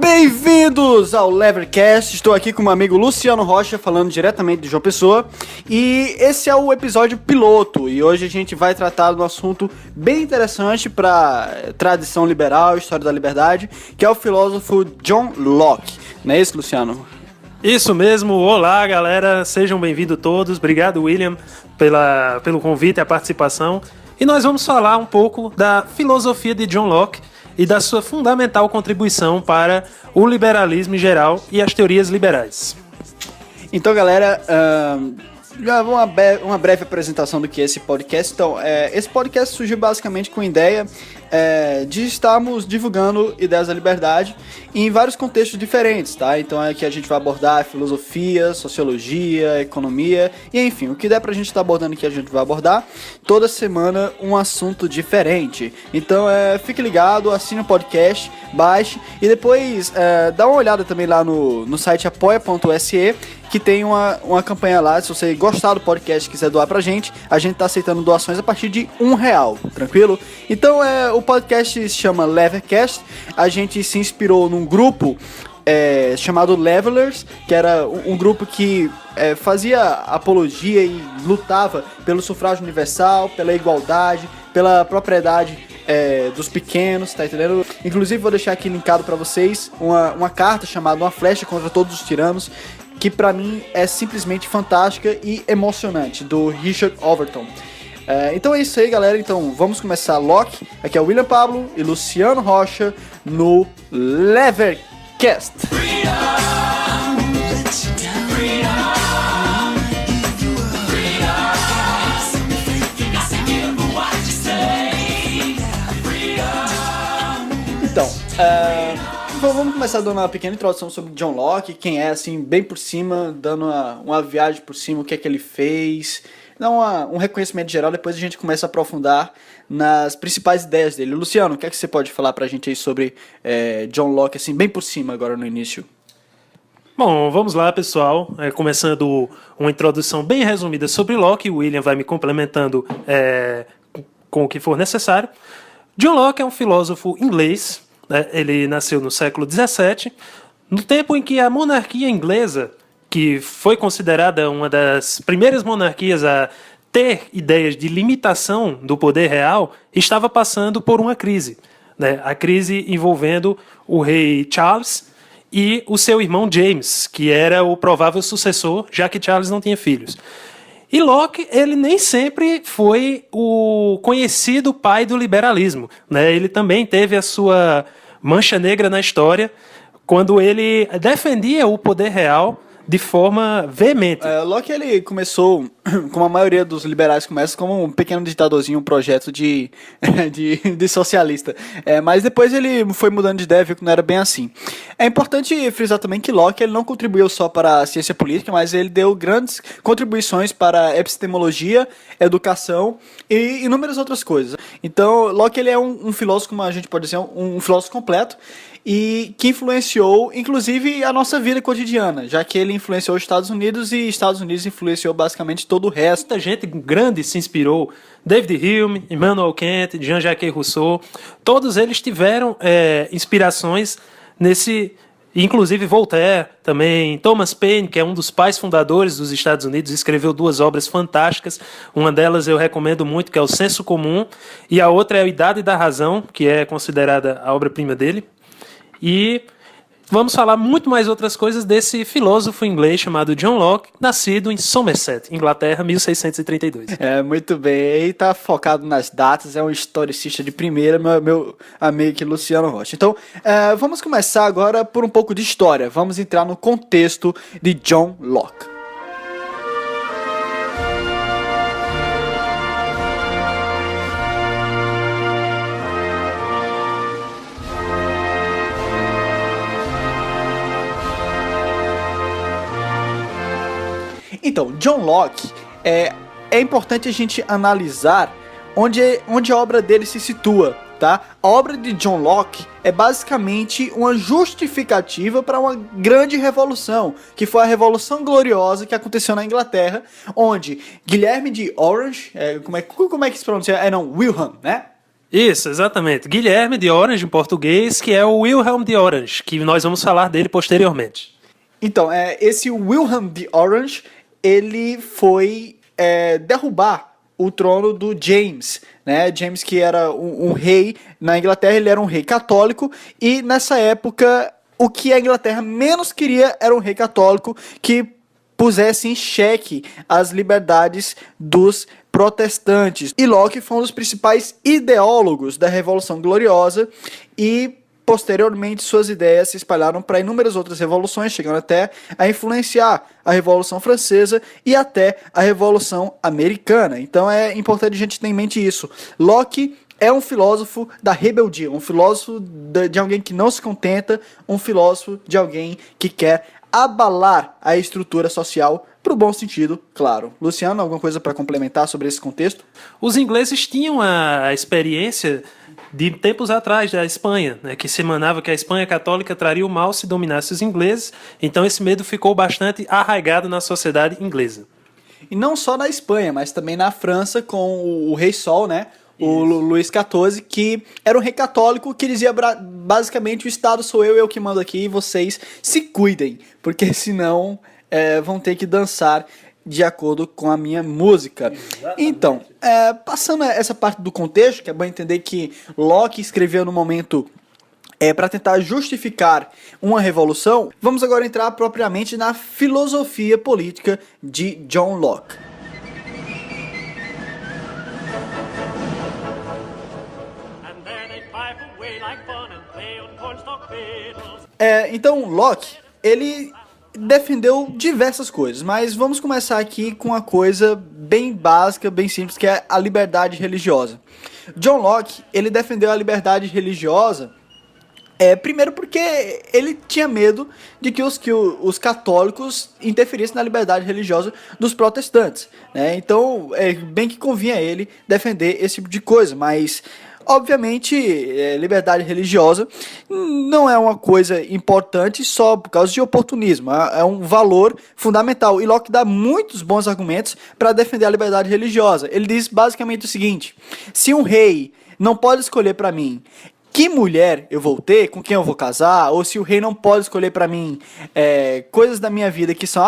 Bem-vindos ao Levercast, estou aqui com o meu amigo Luciano Rocha, falando diretamente de João Pessoa, e esse é o episódio piloto, e hoje a gente vai tratar de um assunto bem interessante para tradição liberal, história da liberdade, que é o filósofo John Locke, não é isso, Luciano? Isso mesmo, olá galera, sejam bem-vindos todos, obrigado William pelo convite e a participação, e nós vamos falar um pouco da filosofia de John Locke, e da sua fundamental contribuição para o liberalismo em geral e as teorias liberais. Então, galera, já uma breve apresentação do que é esse podcast. Então, esse podcast surgiu basicamente com a ideia de estarmos divulgando ideias da liberdade em vários contextos diferentes, tá? Então aqui a gente vai abordar filosofia, sociologia, economia, e enfim, o que der pra gente estar abordando aqui a gente vai abordar toda semana um assunto diferente. Então fique ligado, assine o podcast, baixe e depois dá uma olhada também lá no site apoia.se, que tem uma campanha lá. Se você gostar do podcast e quiser doar pra gente, a gente tá aceitando doações a partir de R$1, tranquilo? Então o podcast se chama Levercast. A gente se inspirou num grupo chamado Levelers, que era um grupo que fazia apologia e lutava pelo sufrágio universal, pela igualdade, pela propriedade dos pequenos, tá entendendo? Inclusive vou deixar aqui linkado pra vocês uma carta chamada Uma Flecha contra Todos os Tiranos, que pra mim é simplesmente fantástica e emocionante, do Richard Overton. Então é isso aí, galera. Então vamos começar Locke. Aqui é o William Pablo e Luciano Rocha no Levercast. Então, vamos começar dando uma pequena introdução sobre John Locke, quem é, assim, bem por cima, dando uma viagem por cima, o que é que ele fez, dar um reconhecimento geral, depois a gente começa a aprofundar nas principais ideias dele. Luciano, o que é que você pode falar pra gente aí sobre John Locke, assim, bem por cima agora no início? Bom, vamos lá, pessoal. Começando uma introdução bem resumida sobre Locke, o William vai me complementando com o que for necessário. John Locke é um filósofo inglês. Ele nasceu no século XVII, no tempo em que a monarquia inglesa, que foi considerada uma das primeiras monarquias a ter ideias de limitação do poder real, estava passando por uma crise. A crise envolvendo o rei Charles e o seu irmão James, que era o provável sucessor, já que Charles não tinha filhos. E Locke, ele nem sempre foi o conhecido pai do liberalismo, Ele também teve a sua mancha negra na história, quando ele defendia o poder real de forma veemente. Locke, ele começou, como a maioria dos liberais começa, como um pequeno ditadorzinho, um projeto de socialista. Mas depois ele foi mudando de ideia, viu que não era bem assim. É importante frisar também que Locke ele não contribuiu só para a ciência política, mas ele deu grandes contribuições para a epistemologia, educação e inúmeras outras coisas. Então, Locke ele é um filósofo, como a gente pode dizer, um filósofo completo, e que influenciou, inclusive, a nossa vida cotidiana, já que ele influenciou os Estados Unidos e Estados Unidos influenciou basicamente todo o resto. Muita gente grande se inspirou. David Hume, Immanuel Kant, Jean-Jacques Rousseau, todos eles tiveram inspirações nesse... Inclusive Voltaire também, Thomas Paine, que é um dos pais fundadores dos Estados Unidos, escreveu 2 obras fantásticas. Uma delas eu recomendo muito, que é O Senso Comum, e a outra é A Idade da Razão, que é considerada a obra-prima dele. E vamos falar muito mais outras coisas desse filósofo inglês chamado John Locke, nascido em Somerset, Inglaterra, 1632. Muito bem, aí tá focado nas datas, é um historicista de primeira, meu amigo aqui, Luciano Rocha. Então, vamos começar agora por um pouco de história, vamos entrar no contexto de John Locke. Então, John Locke, é importante a gente analisar onde a obra dele se situa, tá? A obra de John Locke é basicamente uma justificativa para uma grande revolução, que foi a Revolução Gloriosa que aconteceu na Inglaterra, onde Guilherme de Orange, como é que se pronuncia? Wilhelm, né? Isso, exatamente. Guilherme de Orange, em português, que é o Wilhelm de Orange, que nós vamos falar dele posteriormente. Então, esse Wilhelm de Orange, ele foi derrubar o trono do James, né? James, que era um rei na Inglaterra, ele era um rei católico, e nessa época o que a Inglaterra menos queria era um rei católico que pusesse em xeque as liberdades dos protestantes. E Locke foi um dos principais ideólogos da Revolução Gloriosa e posteriormente suas ideias se espalharam para inúmeras outras revoluções, chegando até a influenciar a Revolução Francesa e até a Revolução Americana. Então é importante a gente ter em mente isso. Locke é um filósofo da rebeldia, um filósofo de alguém que não se contenta, um filósofo de alguém que quer abalar a estrutura social pro bom sentido, claro. Luciano, alguma coisa para complementar sobre esse contexto? Os ingleses tinham a experiência de tempos atrás da Espanha, né, que se emanava que a Espanha católica traria o mal se dominasse os ingleses, então esse medo ficou bastante arraigado na sociedade inglesa. E não só na Espanha, mas também na França com o Rei Sol, né? O Luís XIV, que era um rei católico que dizia basicamente: o Estado sou eu que mando aqui, e vocês se cuidem, porque senão vão ter que dançar de acordo com a minha música. Exatamente. Então, passando essa parte do contexto, que é bom entender que Locke escreveu no momento para tentar justificar uma revolução, vamos agora entrar propriamente na filosofia política de John Locke. Então, Locke, ele defendeu diversas coisas, mas vamos começar aqui com uma coisa bem básica, bem simples, que é a liberdade religiosa. John Locke, ele defendeu a liberdade religiosa, primeiro porque ele tinha medo de que os católicos interferissem na liberdade religiosa dos protestantes, né? Então, bem que convinha a ele defender esse tipo de coisa, mas obviamente, liberdade religiosa não é uma coisa importante só por causa de oportunismo, é um valor fundamental. E Locke dá muitos bons argumentos para defender a liberdade religiosa. Ele diz basicamente o seguinte: se um rei não pode escolher para mim que mulher eu vou ter, com quem eu vou casar, ou se o rei não pode escolher para mim coisas da minha vida que são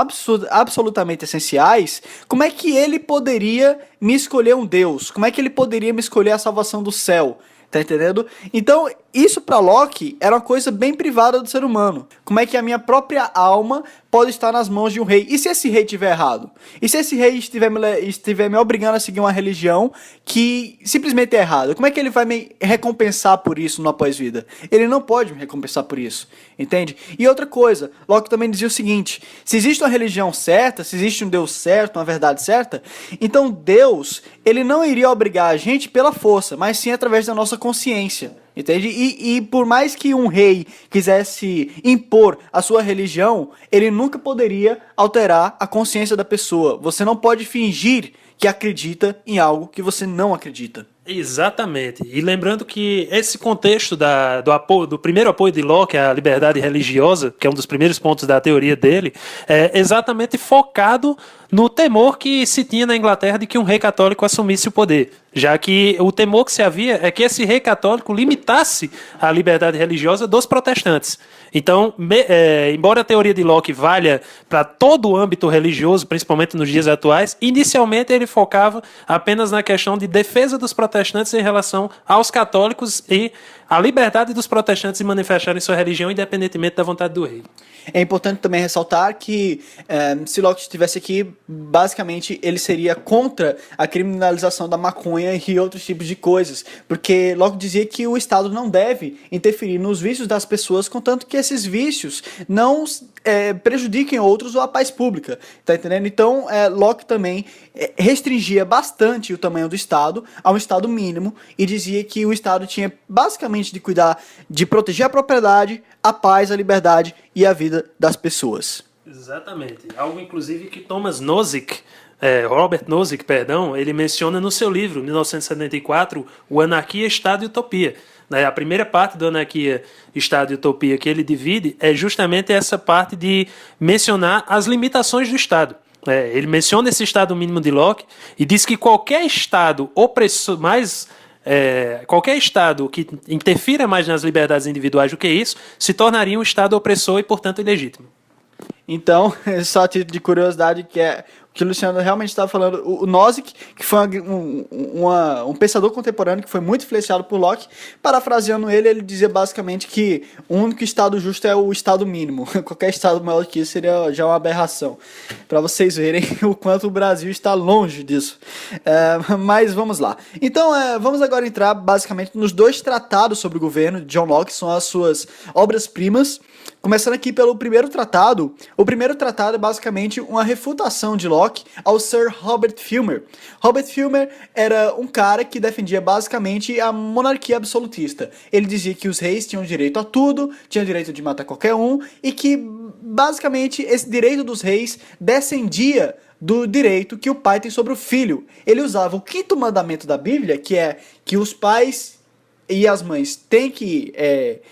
absolutamente essenciais, como é que ele poderia me escolher um Deus? Como é que ele poderia me escolher a salvação do céu? Tá entendendo? Então, isso para Locke era uma coisa bem privada do ser humano. Como é que a minha própria alma pode estar nas mãos de um rei? E se esse rei estiver errado? E se esse rei estiver me obrigando a seguir uma religião que simplesmente é errada? Como é que ele vai me recompensar por isso no após-vida? Ele não pode me recompensar por isso, entende? E outra coisa, Locke também dizia o seguinte: se existe uma religião certa, se existe um Deus certo, uma verdade certa, então Deus, ele não iria obrigar a gente pela força, mas sim através da nossa consciência. Entende? E por mais que um rei quisesse impor a sua religião, ele nunca poderia alterar a consciência da pessoa. Você não pode fingir que acredita em algo que você não acredita. Exatamente. E lembrando que esse contexto do primeiro apoio de Locke à liberdade religiosa, que é um dos primeiros pontos da teoria dele, é exatamente focado no temor que se tinha na Inglaterra de que um rei católico assumisse o poder, já que o temor que se havia é que esse rei católico limitasse a liberdade religiosa dos protestantes. Então, embora a teoria de Locke valha para todo o âmbito religioso, principalmente nos dias atuais, inicialmente ele focava apenas na questão de defesa dos protestantes em relação aos católicos e a liberdade dos protestantes de manifestarem sua religião independentemente da vontade do rei. É importante também ressaltar que se Locke estivesse aqui, basicamente ele seria contra a criminalização da maconha e outros tipos de coisas, porque Locke dizia que o Estado não deve interferir nos vícios das pessoas, contanto que esses vícios não prejudiquem outros ou a paz pública, tá entendendo? Então Locke também restringia bastante o tamanho do Estado a um Estado mínimo e dizia que o Estado tinha basicamente de cuidar de proteger a propriedade, a paz, a liberdade e a vida das pessoas. Exatamente. Algo, inclusive, que Robert Nozick, ele menciona no seu livro, 1974, o Anarquia, Estado e Utopia. A primeira parte do Anarquia, Estado e Utopia que ele divide é justamente essa parte de mencionar as limitações do Estado. Ele menciona esse Estado mínimo de Locke e diz que qualquer Estado opressor, mais qualquer Estado que interfira mais nas liberdades individuais do que isso, se tornaria um Estado opressor e, portanto, ilegítimo. Então, só a título de curiosidade, que é o que o Luciano realmente estava falando, o Nozick, que foi um pensador contemporâneo que foi muito influenciado por Locke, parafraseando ele dizia basicamente que o único Estado justo é o Estado mínimo. Qualquer Estado maior que isso seria já uma aberração. Para vocês verem o quanto o Brasil está longe disso. Mas vamos lá. Então, vamos agora entrar basicamente nos 2 tratados sobre o governo de John Locke, são as suas obras-primas. Começando aqui pelo primeiro tratado. O primeiro tratado é basicamente uma refutação de Locke ao Sir Robert Filmer. Robert Filmer era um cara que defendia basicamente a monarquia absolutista. Ele dizia que os reis tinham direito a tudo, tinham direito de matar qualquer um, e que basicamente esse direito dos reis descendia do direito que o pai tem sobre o filho. Ele usava o 5º mandamento da Bíblia, que é que os pais e as mães têm que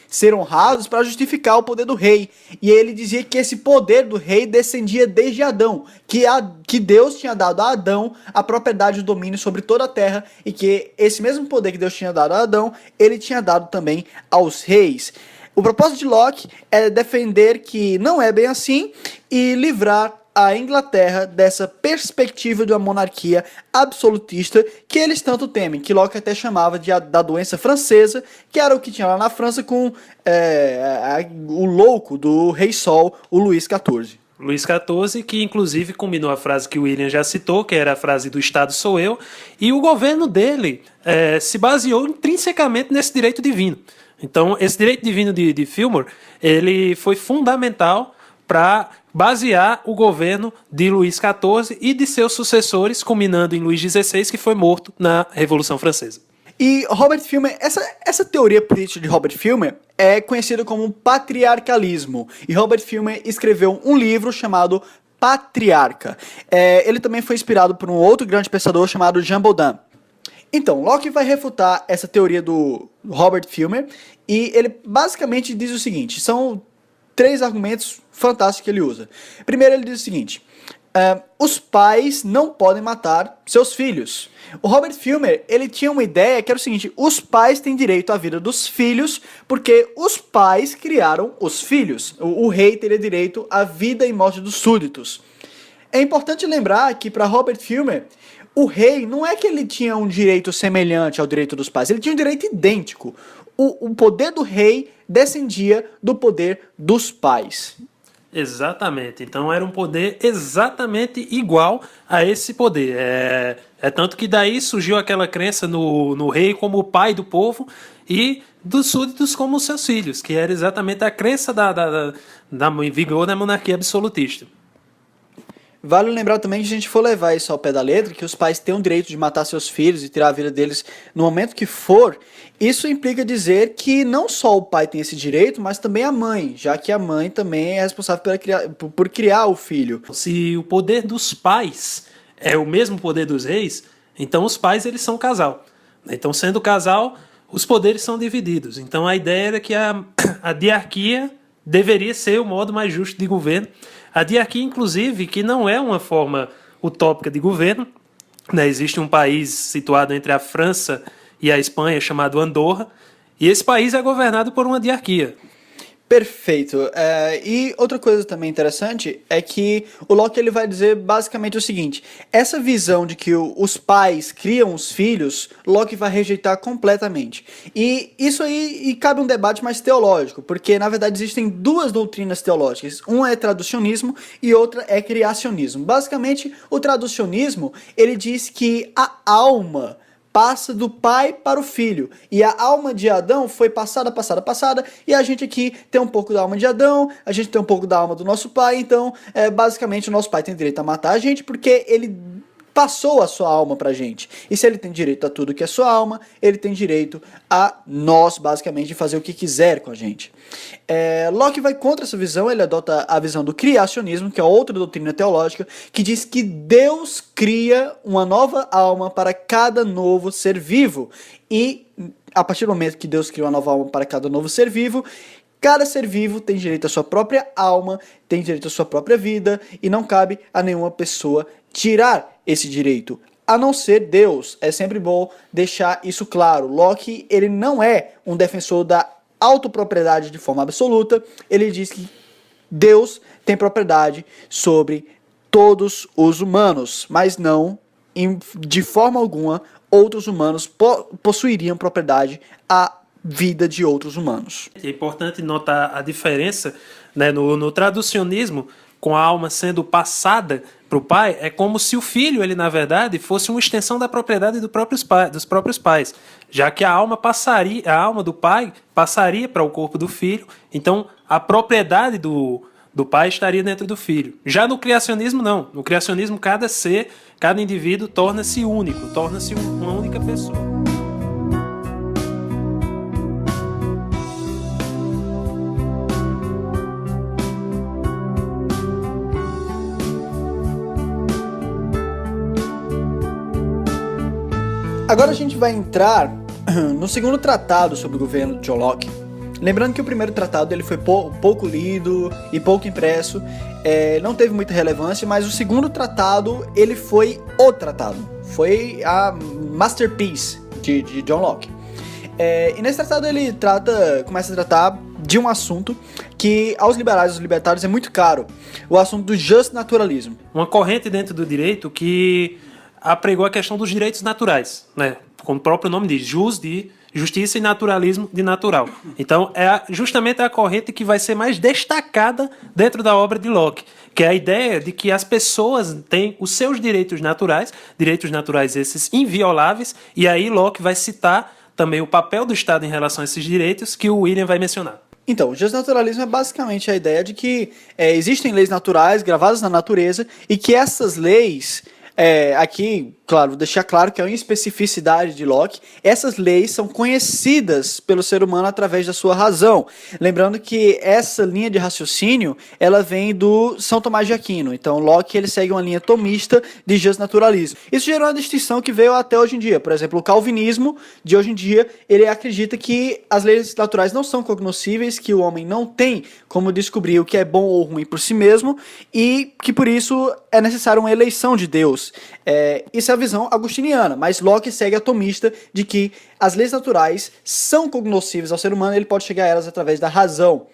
ser honrados para justificar o poder do rei. E ele dizia que esse poder do rei descendia desde Adão, que Deus tinha dado a Adão a propriedade e o domínio sobre toda a terra, e que esse mesmo poder que Deus tinha dado a Adão, ele tinha dado também aos reis. O propósito de Locke é defender que não é bem assim e livrar a Inglaterra dessa perspectiva de uma monarquia absolutista que eles tanto temem, que Locke até chamava da doença francesa, que era o que tinha lá na França com o louco do Rei Sol, o Luís XIV. Luís XIV, que inclusive combinou a frase que o William já citou, que era a frase do Estado sou eu, e o governo dele se baseou intrinsecamente nesse direito divino. Então, esse direito divino de Filmer, ele foi fundamental para basear o governo de Luís XIV e de seus sucessores, culminando em Luís XVI, que foi morto na Revolução Francesa. E Robert Filmer, essa teoria política de Robert Filmer é conhecida como patriarcalismo. E Robert Filmer escreveu um livro chamado Patriarca. Ele também foi inspirado por um outro grande pensador chamado Jean Baudin. Então, Locke vai refutar essa teoria do Robert Filmer e ele basicamente diz o seguinte, são 3 argumentos fantásticos que ele usa. Primeiro, ele diz o seguinte, os pais não podem matar seus filhos. O Robert Filmer, ele tinha uma ideia que era o seguinte, os pais têm direito à vida dos filhos porque os pais criaram os filhos. O rei teria direito à vida e morte dos súditos. É importante lembrar que para Robert Filmer, o rei não é que ele tinha um direito semelhante ao direito dos pais, ele tinha um direito idêntico. O poder do rei descendia do poder dos pais. Exatamente. Então era um poder exatamente igual a esse poder. É tanto que daí surgiu aquela crença no rei como o pai do povo e dos súditos como seus filhos, que era exatamente a crença da vigor da monarquia absolutista. Vale lembrar também que, se a gente for levar isso ao pé da letra, que os pais têm o direito de matar seus filhos e tirar a vida deles no momento que for, isso implica dizer que não só o pai tem esse direito, mas também a mãe, já que a mãe também é responsável por criar o filho. Se o poder dos pais é o mesmo poder dos reis, então os pais eles são casal. Então, sendo casal, os poderes são divididos. Então a ideia era que a diarquia deveria ser o modo mais justo de governo. A diarquia, inclusive, que não é uma forma utópica de governo, né? Existe um país situado entre a França e a Espanha chamado Andorra, e esse país é governado por uma diarquia. Perfeito. E outra coisa também interessante é que o Locke ele vai dizer basicamente o seguinte, essa visão de que os pais criam os filhos, Locke vai rejeitar completamente. E isso aí cabe um debate mais teológico, porque na verdade existem 2 doutrinas teológicas, uma é traducionismo e outra é criacionismo. Basicamente, o traducionismo, ele diz que a alma passa do pai para o filho. E a alma de Adão foi passada, e a gente aqui tem um pouco da alma de Adão, a gente tem um pouco da alma do nosso pai, então, basicamente, o nosso pai tem direito a matar a gente, porque ele passou a sua alma pra gente. E se ele tem direito a tudo que é sua alma, ele tem direito a nós, basicamente, de fazer o que quiser com a gente. Locke vai contra essa visão, ele adota a visão do criacionismo, que é outra doutrina teológica, que diz que Deus cria uma nova alma para cada novo ser vivo. E, a partir do momento que Deus cria uma nova alma para cada novo ser vivo, cada ser vivo tem direito à sua própria alma, tem direito à sua própria vida, e não cabe a nenhuma pessoa tirar esse direito a não ser Deus. É sempre bom deixar isso claro. Locke, ele não é um defensor da autopropriedade de forma absoluta. Ele diz que Deus tem propriedade sobre todos os humanos, mas não, de forma alguma, outros humanos possuiriam propriedade à vida de outros humanos. É importante notar a diferença, né, no traducionismo, com a alma sendo passada para o pai, é como se o filho, ele na verdade, fosse uma extensão da propriedade dos próprios pais, já que a alma do pai passaria para o corpo do filho, então a propriedade do pai estaria dentro do filho. Já no criacionismo, não. No criacionismo, cada ser, cada indivíduo torna-se único, torna-se uma única pessoa. Agora a gente vai entrar no segundo tratado sobre o governo de John Locke. Lembrando que o primeiro tratado ele foi pouco lido e pouco impresso, não teve muita relevância, mas o segundo tratado ele foi o tratado, foi a masterpiece de John Locke. E nesse tratado ele começa a tratar de um assunto que aos liberais e aos libertários é muito caro, o assunto do justnaturalismo. Uma corrente dentro do direito que apregou a questão dos direitos naturais, né? Como o próprio nome diz, de justiça e naturalismo de natural. Então, justamente a corrente que vai ser mais destacada dentro da obra de Locke, que é a ideia de que as pessoas têm os seus direitos naturais esses invioláveis, e aí Locke vai citar também o papel do Estado em relação a esses direitos que o William vai mencionar. Então, o justnaturalismo é basicamente a ideia de que existem leis naturais gravadas na natureza e que essas leis... aqui, claro, vou deixar claro que é uma especificidade de Locke, essas leis são conhecidas pelo ser humano através da sua razão. Lembrando que essa linha de raciocínio, ela vem do São Tomás de Aquino. Então, Locke ele segue uma linha tomista de justnaturalismo. Isso gerou uma distinção que veio até hoje em dia. Por exemplo, o calvinismo de hoje em dia, ele acredita que as leis naturais não são cognoscíveis, que o homem não tem como descobrir o que é bom ou ruim por si mesmo e que por isso é necessário uma eleição de Deus. Isso é a visão agostiniana, mas Locke segue a tomista de que as leis naturais são cognoscíveis ao ser humano e ele pode chegar a elas através da razão.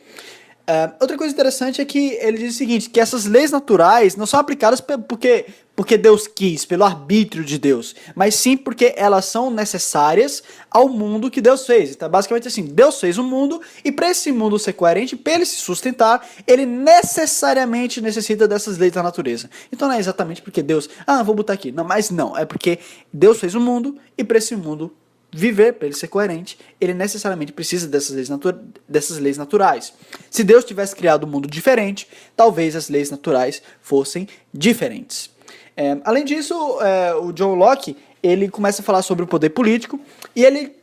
Outra coisa interessante é que ele diz o seguinte, que essas leis naturais não são aplicadas porque Deus quis, pelo arbítrio de Deus, mas sim porque elas são necessárias ao mundo que Deus fez. Então, basicamente assim, Deus fez o mundo e para esse mundo ser coerente, para ele se sustentar, ele necessariamente necessita dessas leis da natureza. Então não é exatamente porque Deus, vou botar aqui. Não, mas não, é porque Deus fez o mundo e para esse mundo viver, para ele ser coerente, ele necessariamente precisa dessas leis naturais. Se Deus tivesse criado um mundo diferente, talvez as leis naturais fossem diferentes. Além disso, o John Locke, ele começa a falar sobre o poder político, e ele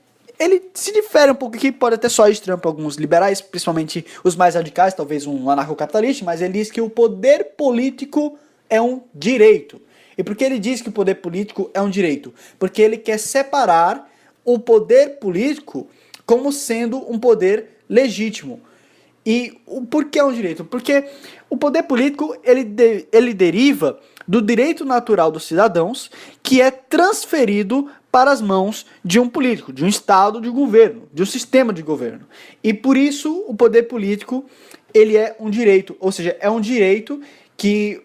se difere um pouco aqui, pode até soar estranho para alguns liberais, principalmente os mais radicais, talvez um anarcocapitalista, mas ele diz que o poder político é um direito. E por que ele diz que o poder político é um direito? Porque ele quer separar o poder político como sendo um poder legítimo. E por que é um direito? Porque o poder político ele deriva do direito natural dos cidadãos, que é transferido para as mãos de um político, de um Estado, de um governo, de um sistema de governo. E por isso o poder político ele é um direito, ou seja, é um direito que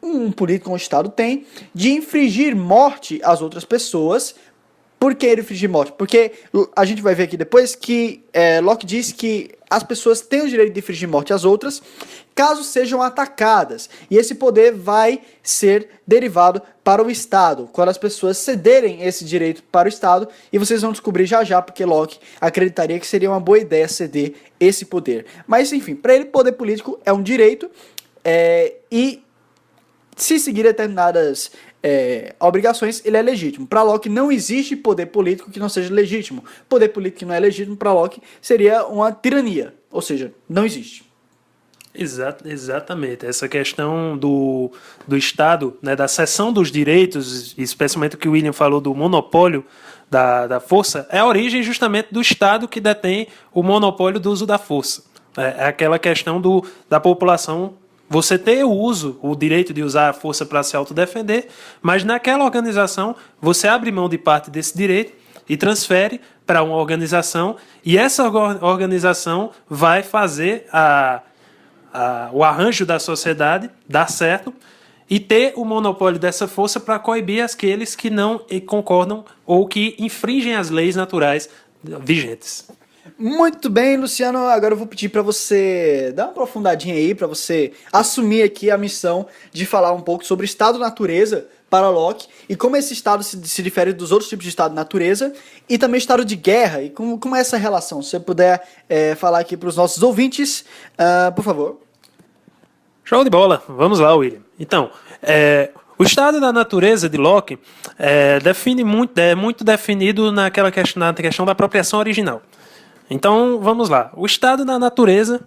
um político, um Estado tem de infligir morte às outras pessoas. Por que ele infligir morte? Porque a gente vai ver aqui depois que Locke diz que as pessoas têm o direito de infligir morte às outras caso sejam atacadas. E esse poder vai ser derivado para o Estado, quando as pessoas cederem esse direito para o Estado. E vocês vão descobrir já já porque Locke acreditaria que seria uma boa ideia ceder esse poder. Mas enfim, para ele poder político é um direito e se seguir determinadas obrigações, ele é legítimo. Para Locke não existe poder político que não seja legítimo. Poder político que não é legítimo para Locke seria uma tirania, ou seja, não existe. Exatamente. Essa questão do Estado, né, da cessão dos direitos, especialmente o que o William falou do monopólio da força, é a origem justamente do Estado que detém o monopólio do uso da força. É aquela questão da população você ter o direito de usar a força para se autodefender, mas naquela organização você abre mão de parte desse direito e transfere para uma organização, e essa organização vai fazer o arranjo da sociedade dar certo e ter o monopólio dessa força para coibir aqueles que não concordam ou que infringem as leis naturais vigentes. Muito bem, Luciano. Agora eu vou pedir para você dar uma aprofundadinha aí, para você assumir aqui a missão de falar um pouco sobre o estado natureza para Locke e como esse estado se difere dos outros tipos de estado de natureza e também estado de guerra e como é essa relação. Se você puder falar aqui para os nossos ouvintes, por favor. Show de bola. Vamos lá, William. Então, o estado da natureza de Locke é muito definido na questão da apropriação original. Então, vamos lá. O estado da natureza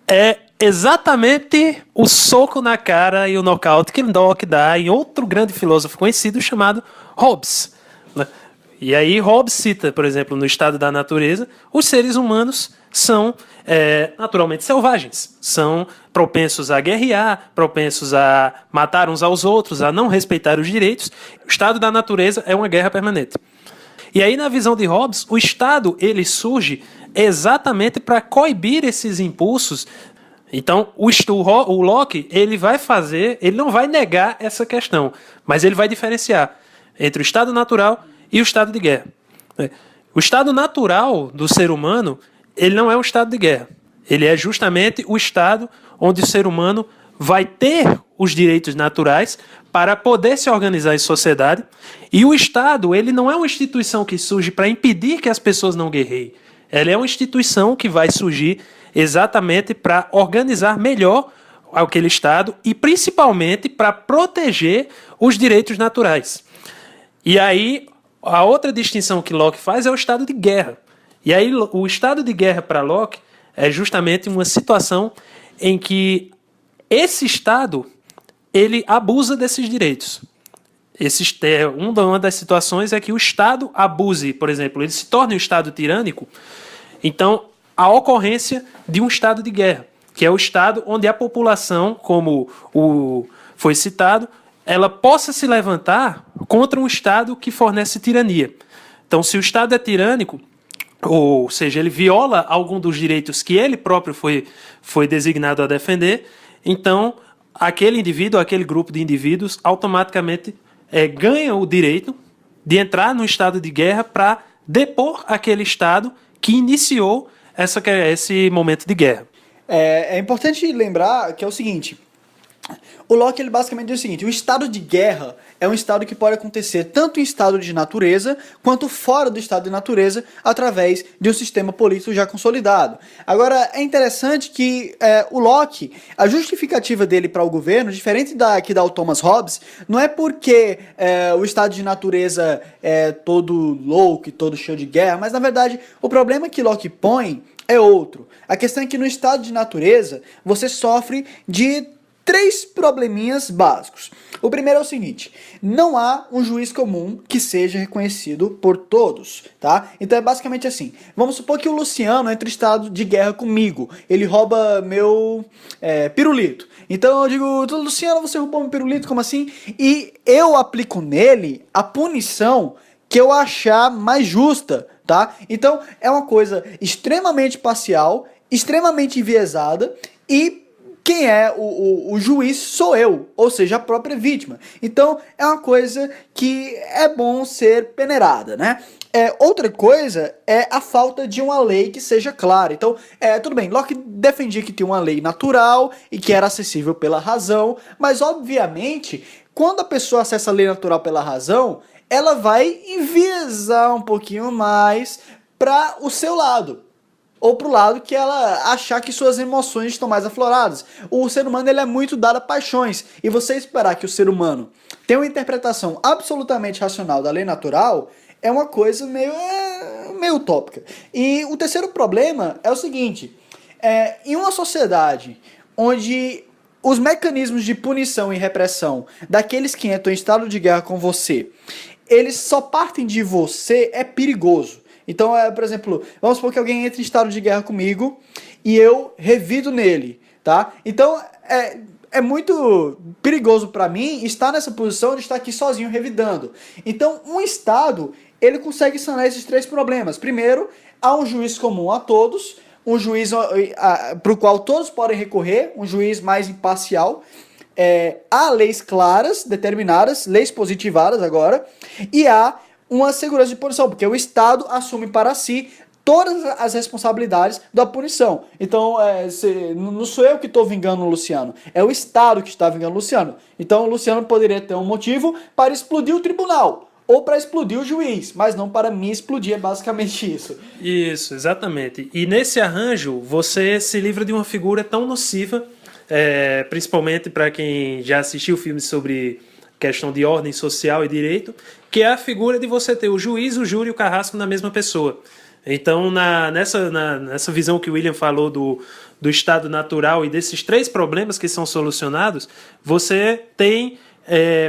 é exatamente o soco na cara e o nocaute que Locke dá em outro grande filósofo conhecido chamado Hobbes. E aí Hobbes cita, por exemplo, no estado da natureza, os seres humanos são naturalmente selvagens, são propensos a guerrear, propensos a matar uns aos outros, a não respeitar os direitos. O estado da natureza é uma guerra permanente. E aí, na visão de Hobbes, o Estado ele surge exatamente para coibir esses impulsos. Então, o Locke ele não vai negar essa questão, mas ele vai diferenciar entre o estado natural e o estado de guerra. O estado natural do ser humano ele não é um estado de guerra. Ele é justamente o estado onde o ser humano vai ter os direitos naturais para poder se organizar em sociedade. E o Estado ele não é uma instituição que surge para impedir que as pessoas não guerreiem. Ela é uma instituição que vai surgir exatamente para organizar melhor aquele Estado e principalmente para proteger os direitos naturais. E aí, a outra distinção que Locke faz é o estado de guerra. E aí, o estado de guerra para Locke é justamente uma situação em que esse Estado ele abusa desses direitos. Uma das situações é que o Estado abuse, por exemplo, ele se torna um Estado tirânico, então a ocorrência de um estado de guerra, que é o estado onde a população, como foi citado, ela possa se levantar contra um Estado que fornece tirania. Então, se o Estado é tirânico, ou seja, ele viola algum dos direitos que ele próprio foi designado a defender, então aquele indivíduo, aquele grupo de indivíduos, automaticamente ganha o direito de entrar no estado de guerra para depor aquele Estado que iniciou esse momento de guerra. É importante lembrar que é o seguinte: o Locke ele basicamente diz o seguinte: o estado de guerra é um estado que pode acontecer tanto em estado de natureza quanto fora do estado de natureza através de um sistema político já consolidado. Agora, é interessante que o Locke, a justificativa dele para o governo, diferente que dá o Thomas Hobbes, não é porque o estado de natureza é todo louco e todo cheio de guerra, mas na verdade o problema que Locke põe é outro. A questão é que no estado de natureza você sofre de 3 probleminhas básicos. O primeiro é o seguinte: não há um juiz comum que seja reconhecido por todos, tá? Então é basicamente assim. Vamos supor que o Luciano entre em estado de guerra comigo. Ele rouba meu pirulito. Então eu digo: Luciano, você roubou meu pirulito, como assim? E eu aplico nele a punição que eu achar mais justa, tá? Então é uma coisa extremamente parcial, extremamente enviesada e quem é o juiz sou eu, ou seja, a própria vítima. Então, é uma coisa que é bom ser peneirada, né? Outra coisa é a falta de uma lei que seja clara. Então, tudo bem, Locke defendia que tinha uma lei natural e que era acessível pela razão, mas, obviamente, quando a pessoa acessa a lei natural pela razão, ela vai enviesar um pouquinho mais para o seu lado. Ou pro lado que ela achar que suas emoções estão mais afloradas. O ser humano ele é muito dado a paixões. E você esperar que o ser humano tenha uma interpretação absolutamente racional da lei natural é uma coisa meio utópica. E o terceiro problema é o seguinte: em uma sociedade onde os mecanismos de punição e repressão daqueles que entram em estado de guerra com você, eles só partem de você, é perigoso. Então, por exemplo, vamos supor que alguém entre em estado de guerra comigo e eu revido nele, tá? Então, é muito perigoso para mim estar nessa posição de estar aqui sozinho revidando. Então, um Estado, ele consegue sanar esses 3 problemas. Primeiro, há um juiz comum a todos, um juiz para o qual todos podem recorrer, um juiz mais imparcial. Há leis claras, determinadas, leis positivadas agora, e há uma segurança de punição, porque o Estado assume para si todas as responsabilidades da punição. Então, não sou eu que estou vingando o Luciano, é o Estado que está vingando o Luciano. Então, o Luciano poderia ter um motivo para explodir o tribunal, ou para explodir o juiz, mas não para me explodir, é basicamente isso. Isso, exatamente. E nesse arranjo, você se livra de uma figura tão nociva, principalmente para quem já assistiu filmes sobre questão de ordem social e direito, que é a figura de você ter o juiz, o júri e o carrasco na mesma pessoa. Então, nessa visão que o William falou do estado natural e desses 3 problemas que são solucionados, você tem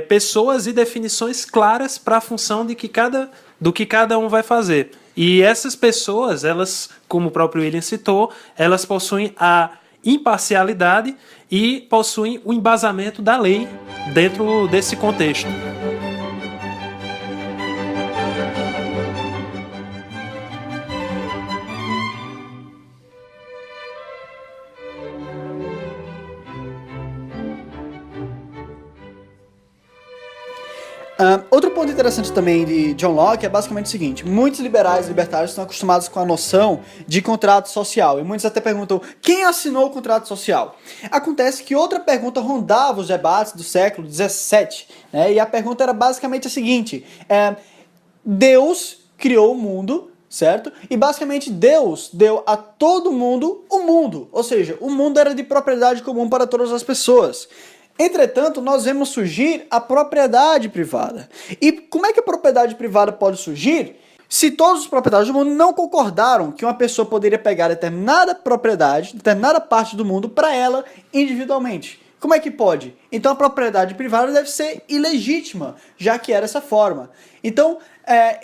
pessoas e definições claras para a função do que cada um vai fazer. E essas pessoas, elas, como o próprio William citou, elas possuem a imparcialidade e possuem o embasamento da lei dentro desse contexto. Outro ponto interessante também de John Locke é basicamente o seguinte: muitos liberais e libertários estão acostumados com a noção de contrato social, e muitos até perguntam, quem assinou o contrato social? Acontece que outra pergunta rondava os debates do século XVII, né? E a pergunta era basicamente a seguinte: Deus criou o mundo, certo? E basicamente Deus deu a todo mundo o mundo, ou seja, o mundo era de propriedade comum para todas as pessoas. Entretanto, nós vemos surgir a propriedade privada. E como é que a propriedade privada pode surgir se todos os proprietários do mundo não concordaram que uma pessoa poderia pegar determinada propriedade, determinada parte do mundo para ela individualmente? Como é que pode? Então a propriedade privada deve ser ilegítima, já que era dessa forma. Então,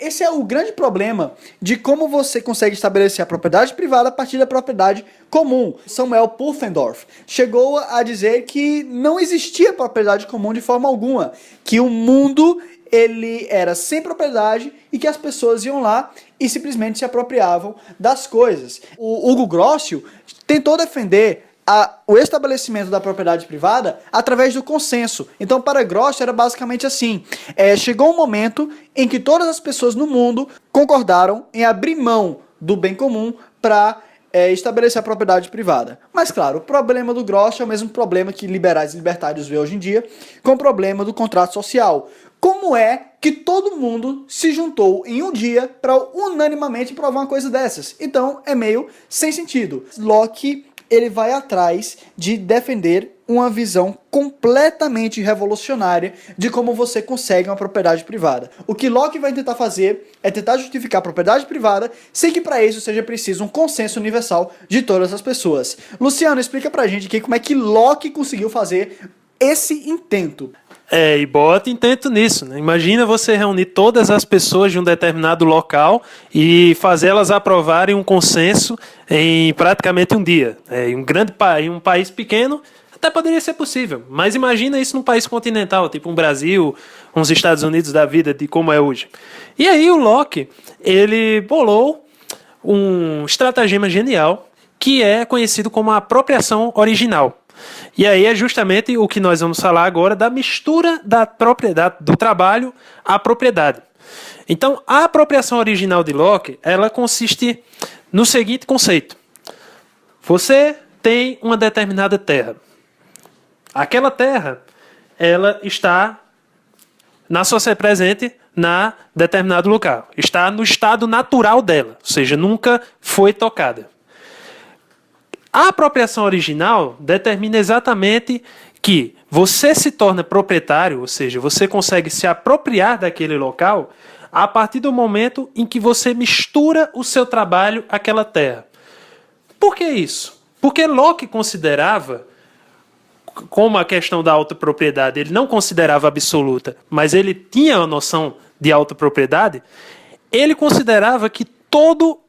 esse é o grande problema de como você consegue estabelecer a propriedade privada a partir da propriedade comum. Samuel Pufendorf chegou a dizer que não existia propriedade comum de forma alguma, que o mundo ele era sem propriedade e que as pessoas iam lá e simplesmente se apropriavam das coisas. O Hugo Grossio tentou defender o estabelecimento da propriedade privada através do consenso. Então, para Grossio era basicamente assim: chegou um momento em que todas as pessoas no mundo concordaram em abrir mão do bem comum para estabelecer a propriedade privada. Mas, claro, o problema do Grossio é o mesmo problema que liberais e libertários vê hoje em dia, com o problema do contrato social. Como é que todo mundo se juntou em um dia para unanimamente provar uma coisa dessas? Então, é meio sem sentido. Locke ele vai atrás de defender uma visão completamente revolucionária de como você consegue uma propriedade privada. O que Locke vai tentar fazer é tentar justificar a propriedade privada sem que para isso seja preciso um consenso universal de todas as pessoas. Luciano, explica pra gente aqui como é que Locke conseguiu fazer esse intento. E bota intento nisso, né? Imagina você reunir todas as pessoas de um determinado local e fazê-las aprovarem um consenso em praticamente um dia. Em um país pequeno até poderia ser possível, mas imagina isso num país continental, tipo um Brasil, uns Estados Unidos da vida, de como é hoje. E aí o Locke, ele bolou um estratagema genial que é conhecido como a apropriação original. E aí é justamente o que nós vamos falar agora da mistura da propriedade, do trabalho à propriedade. Então, a apropriação original de Locke, ela consiste no seguinte conceito. Você tem uma determinada terra. Aquela terra, ela está na sua presente na determinado local. Está no estado natural dela, ou seja, nunca foi tocada. A apropriação original determina exatamente que você se torna proprietário, ou seja, você consegue se apropriar daquele local a partir do momento em que você mistura o seu trabalho àquela terra. Por que isso? Porque Locke considerava, como a questão da autopropriedade ele não considerava absoluta, mas ele tinha a noção de autopropriedade, ele considerava que todo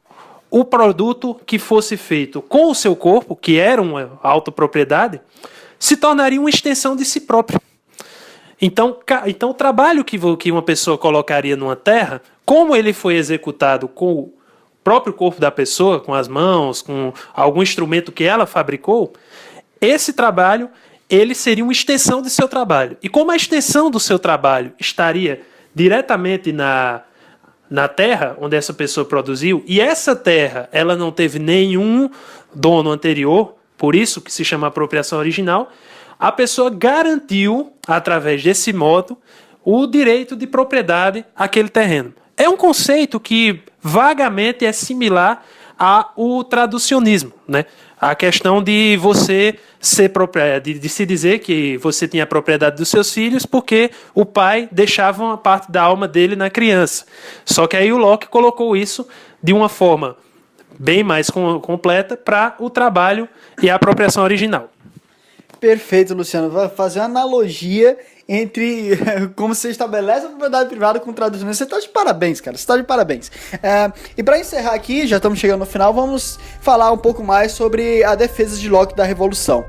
o produto que fosse feito com o seu corpo, que era uma autopropriedade, se tornaria uma extensão de si próprio. Então o trabalho que uma pessoa colocaria numa terra, como ele foi executado com o próprio corpo da pessoa, com as mãos, com algum instrumento que ela fabricou, esse trabalho ele seria uma extensão de seu trabalho. E como a extensão do seu trabalho estaria diretamente na terra onde essa pessoa produziu, e essa terra ela não teve nenhum dono anterior, por isso que se chama apropriação original, a pessoa garantiu, através desse modo, o direito de propriedade àquele terreno. É um conceito que vagamente é similar ao traducionismo, né? A questão de você ser de se dizer que você tinha a propriedade dos seus filhos porque o pai deixava uma parte da alma dele na criança. Só que aí o Locke colocou isso de uma forma bem mais completa para o trabalho e a apropriação original. Perfeito, Luciano. Vai fazer uma analogia entre como você estabelece a propriedade privada com o traducionismo. Você está de parabéns, cara. Você está de parabéns. E para encerrar aqui, já estamos chegando no final, vamos falar um pouco mais sobre a defesa de Locke da Revolução.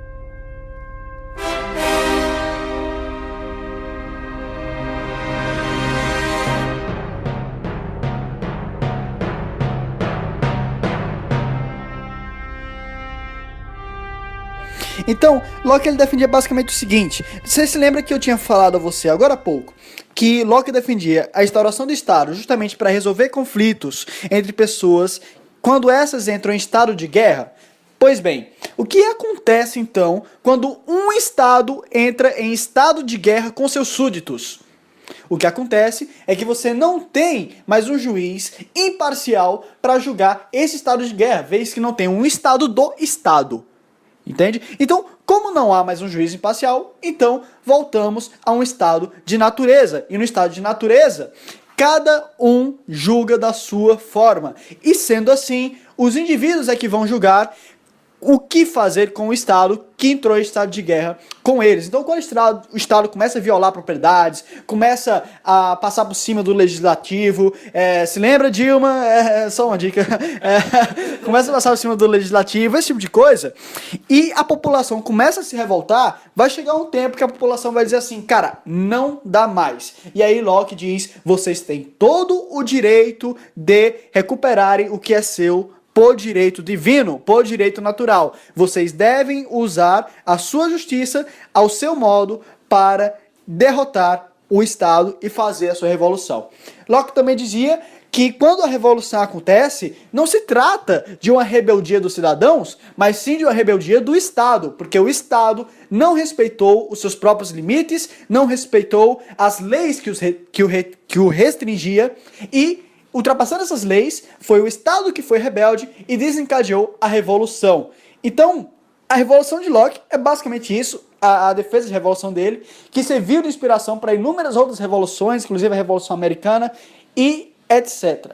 Então, Locke ele defendia basicamente o seguinte: você se lembra que eu tinha falado a você agora há pouco que Locke defendia a instauração do Estado justamente para resolver conflitos entre pessoas quando essas entram em estado de guerra? Pois bem, o que acontece então quando um Estado entra em estado de guerra com seus súditos? O que acontece é que você não tem mais um juiz imparcial para julgar esse estado de guerra, vez que não tem um Estado do Estado. Entende? Então, como não há mais um juiz imparcial, então voltamos a um estado de natureza. E no estado de natureza, cada um julga da sua forma. E sendo assim, os indivíduos é que vão julgar o que fazer com o Estado que entrou em estado de guerra com eles. Então, quando o Estado começa a violar propriedades, começa a passar por cima do legislativo, se lembra, Dilma? Só uma dica. Começa a passar por cima do legislativo, esse tipo de coisa, e a população começa a se revoltar, vai chegar um tempo que a população vai dizer assim, cara, não dá mais. E aí Locke diz, vocês têm todo o direito de recuperarem o que é seu por direito divino, por direito natural. Vocês devem usar a sua justiça ao seu modo para derrotar o Estado e fazer a sua revolução. Locke também dizia que quando a revolução acontece, não se trata de uma rebeldia dos cidadãos, mas sim de uma rebeldia do Estado, porque o Estado não respeitou os seus próprios limites, não respeitou as leis que o restringia e ultrapassando essas leis, foi o Estado que foi rebelde e desencadeou a Revolução. Então, a Revolução de Locke é basicamente isso, a defesa de revolução dele, que serviu de inspiração para inúmeras outras revoluções, inclusive a Revolução Americana e etc.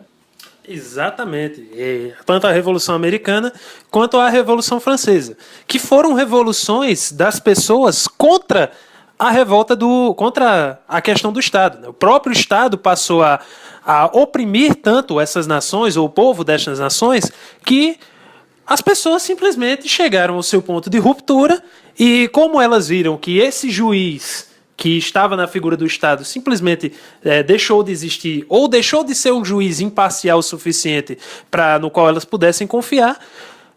Exatamente. Tanto a Revolução Americana quanto a Revolução Francesa, que foram revoluções das pessoas contra a revolta contra a questão do Estado. O próprio Estado passou a oprimir tanto essas nações, ou o povo destas nações, que as pessoas simplesmente chegaram ao seu ponto de ruptura e como elas viram que esse juiz que estava na figura do Estado simplesmente deixou de existir ou deixou de ser um juiz imparcial o suficiente no qual elas pudessem confiar,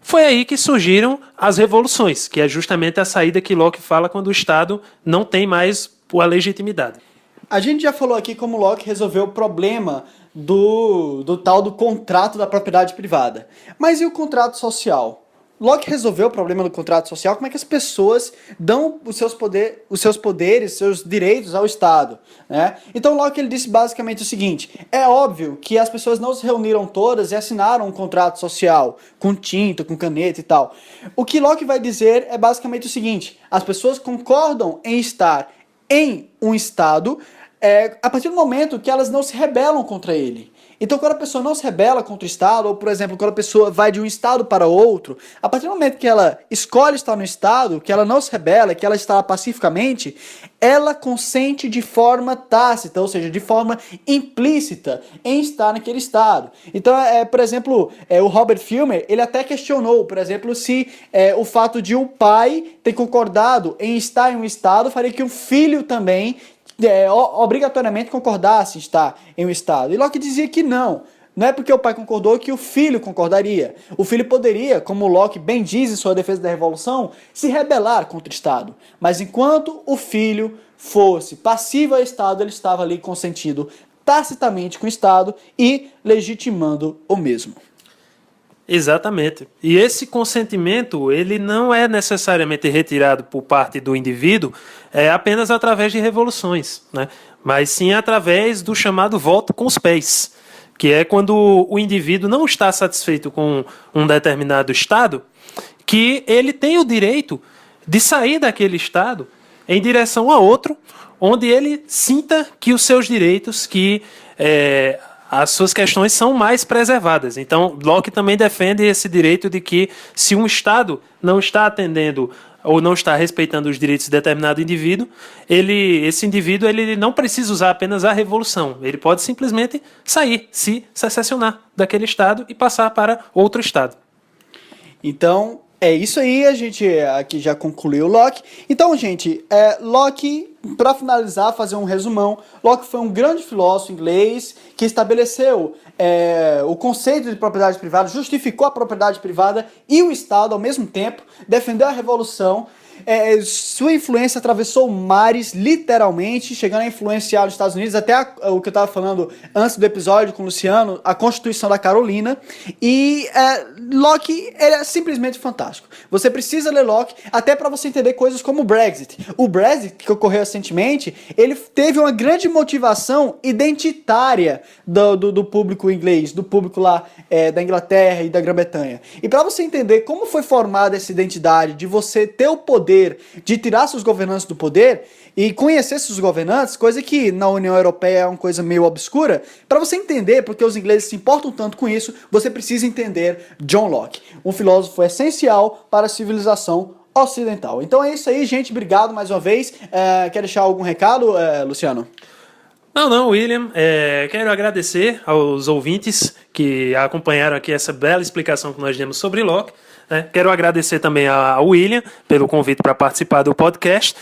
foi aí que surgiram as revoluções, que é justamente a saída que Locke fala quando o Estado não tem mais a legitimidade. A gente já falou aqui como Locke resolveu o problema do tal do contrato da propriedade privada. Mas e o contrato social? Locke resolveu o problema do contrato social, como é que as pessoas dão os seus poderes, seus direitos ao Estado, né? Então Locke ele disse basicamente o seguinte: é óbvio que as pessoas não se reuniram todas e assinaram um contrato social, com tinta, com caneta e tal. O que Locke vai dizer é basicamente o seguinte: as pessoas concordam em estar em um Estado a partir do momento que elas não se rebelam contra ele. Então, quando a pessoa não se rebela contra o Estado, ou, por exemplo, quando a pessoa vai de um Estado para outro, a partir do momento que ela escolhe estar no Estado, que ela não se rebela, que ela está lá pacificamente, ela consente de forma tácita, ou seja, de forma implícita em estar naquele Estado. Então, por exemplo, o Robert Filmer, ele até questionou, por exemplo, se o fato de um pai ter concordado em estar em um Estado faria que um filho também obrigatoriamente concordasse em estar em um Estado. E Locke dizia que não. Não é porque o pai concordou que o filho concordaria. O filho poderia, como Locke bem diz em sua defesa da Revolução, se rebelar contra o Estado. Mas enquanto o filho fosse passivo ao Estado, ele estava ali consentindo tacitamente com o Estado e legitimando o mesmo. Exatamente. E esse consentimento, ele não é necessariamente retirado por parte do indivíduo apenas através de revoluções, né? Mas sim através do chamado voto com os pés, que é quando o indivíduo não está satisfeito com um determinado estado, que ele tem o direito de sair daquele estado em direção a outro, onde ele sinta que os seus direitos, as suas questões são mais preservadas. Então, Locke também defende esse direito de que, se um Estado não está atendendo ou não está respeitando os direitos de determinado indivíduo, esse indivíduo ele não precisa usar apenas a revolução. Ele pode simplesmente sair, se secessionar daquele Estado e passar para outro Estado. Então, é isso aí, a gente aqui já concluiu Locke. Então, gente, Locke, para finalizar, fazer um resumão, Locke foi um grande filósofo inglês que estabeleceu o conceito de propriedade privada, justificou a propriedade privada e o Estado ao mesmo tempo, defendeu a Revolução. Sua influência atravessou mares, literalmente, chegando a influenciar os Estados Unidos, até o que eu estava falando antes do episódio com o Luciano, a Constituição da Carolina. E Locke é simplesmente fantástico. Você precisa ler Locke até para você entender coisas como o Brexit. O Brexit, que ocorreu recentemente, ele teve uma grande motivação identitária do público inglês, do público lá da Inglaterra e da Grã-Bretanha. E para você entender como foi formada essa identidade, de você ter o poder de tirar seus governantes do poder e conhecer seus governantes, coisa que na União Europeia é uma coisa meio obscura, para você entender porque os ingleses se importam tanto com isso, você precisa entender John Locke, um filósofo essencial para a civilização ocidental. Então é isso aí, gente, obrigado mais uma vez. Quer deixar algum recado, Luciano? Não, William, quero agradecer aos ouvintes que acompanharam aqui essa bela explicação que nós demos sobre Locke. Quero agradecer também ao William pelo convite para participar do podcast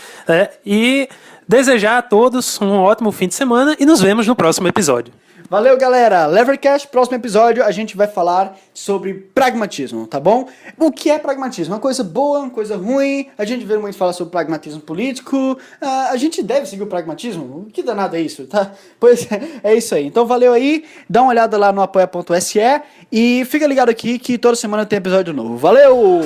e desejar a todos um ótimo fim de semana e nos vemos no próximo episódio. Valeu, galera! Levercast, próximo episódio a gente vai falar sobre pragmatismo, tá bom? O que é pragmatismo? Uma coisa boa, uma coisa ruim? A gente vê muito falar sobre pragmatismo político. A gente deve seguir o pragmatismo? Que danado é isso, tá? Pois é isso aí. Então valeu aí, dá uma olhada lá no apoia.se e fica ligado aqui que toda semana tem episódio novo. Valeu!